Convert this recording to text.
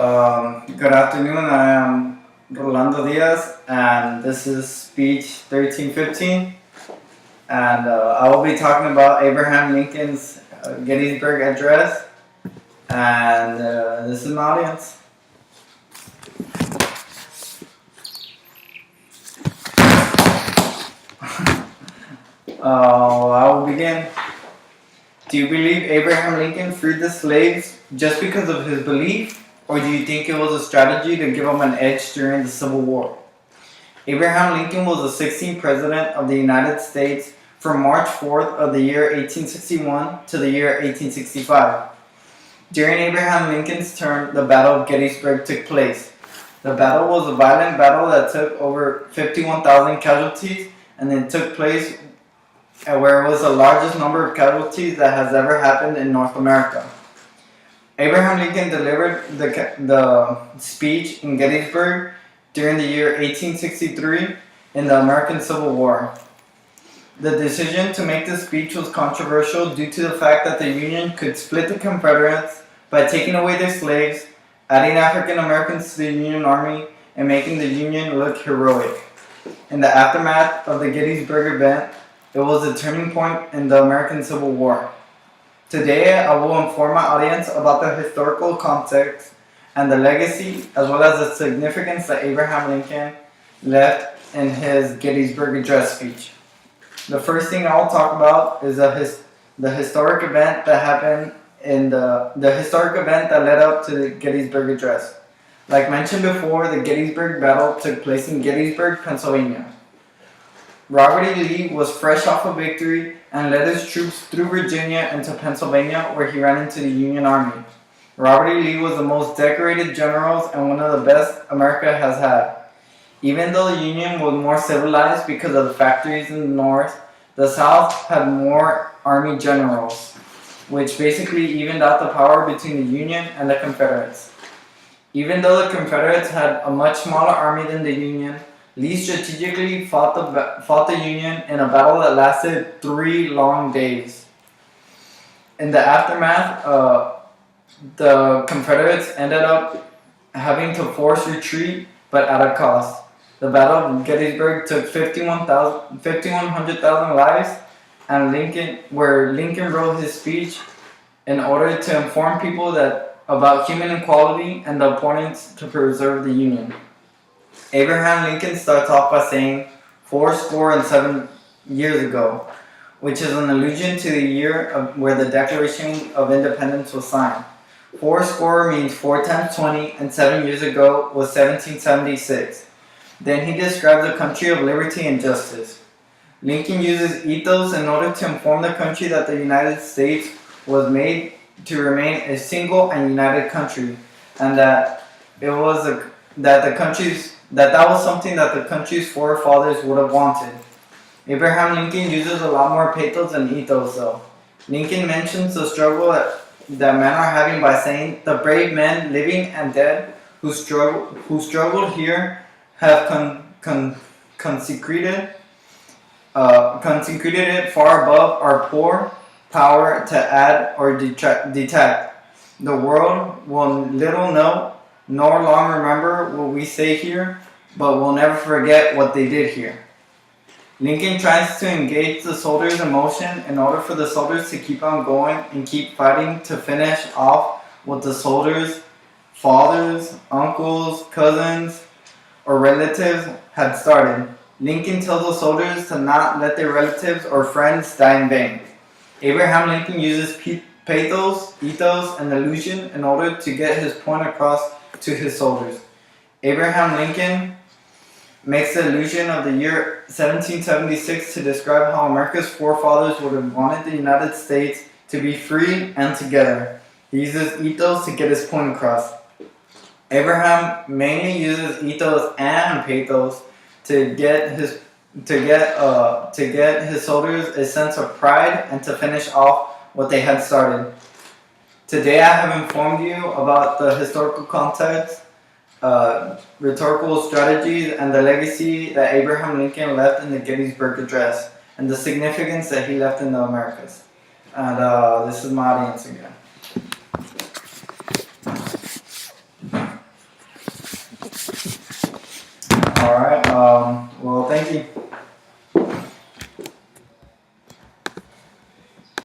Good afternoon. I am Rolando Diaz, and this is speech 1315. And I will be talking about Abraham Lincoln's Gettysburg Address. And this is my audience. I will begin. Do you believe Abraham Lincoln freed the slaves just because of his belief? Or do you think it was a strategy to give him an edge during the Civil War? Abraham Lincoln was the 16th President of the United States from March 4th of the year 1861 to the year 1865. During Abraham Lincoln's term, the Battle of Gettysburg took place. The battle was a violent battle that took over 51,000 casualties, and it took place where it was the largest number of casualties that has ever happened in North America. Abraham Lincoln delivered the speech in Gettysburg during the year 1863 in the American Civil War. The decision to make this speech was controversial due to the fact that the Union could split the Confederates by taking away their slaves, adding African Americans to the Union Army, and making the Union look heroic. In the aftermath of the Gettysburg event, it was a turning point in the American Civil War. Today, I will inform my audience about the historical context and the legacy, as well as the significance that Abraham Lincoln left in his Gettysburg Address speech. The first thing I'll talk about is the historic event that happened in the historic event that led up to the Gettysburg Address. Like mentioned before, the Gettysburg Battle took place in Gettysburg, Pennsylvania. Robert E. Lee was fresh off a victory and led his troops through Virginia into Pennsylvania, where he ran into the Union Army. Robert E. Lee was the most decorated generals and one of the best America has had. Even though the Union was more civilized because of the factories in the North, the South had more Army generals, which basically evened out the power between the Union and the Confederates. Even though the Confederates had a much smaller army than the Union, Lee strategically fought the Union in a battle that lasted 3 long days. In the aftermath, the Confederates ended up having to force retreat, but at a cost. The Battle of Gettysburg took 5,100,000 lives, and Lincoln wrote his speech in order to inform people about human equality and the importance to preserve the Union. Abraham Lincoln starts off by saying 7 years ago, which is an allusion to the year where the Declaration of Independence was signed. 4 means 4 times 20, and 7 years ago was 1776. Then he describes a country of liberty and justice. Lincoln uses ethos in order to inform the country that the United States was made to remain a single and united country, and that was something that the country's forefathers would have wanted. Abraham Lincoln uses a lot more pathos than ethos, though. Lincoln mentions the struggle that men are having by saying, "The brave men, living and dead, who struggled here, have consecrated it far above our poor power to add or detract. The world will little know, nor long remember what we say here, but will never forget what they did here." Lincoln tries to engage the soldiers' emotion in order for the soldiers to keep on going and keep fighting to finish off what the soldiers' fathers, uncles, cousins, or relatives had started. Lincoln tells the soldiers to not let their relatives or friends die in vain. Abraham Lincoln uses pathos, ethos, and allusion in order to get his point across to his soldiers. Abraham Lincoln makes the allusion of the year 1776 to describe how America's forefathers would have wanted the United States to be free and together. He uses ethos to get his point across. Abraham mainly uses ethos and pathos to get his soldiers a sense of pride and to finish off what they had started. Today I have informed you about the historical context, rhetorical strategies, and the legacy that Abraham Lincoln left in the Gettysburg Address, and the significance that he left in the Americas. And this is my audience again. Thank you.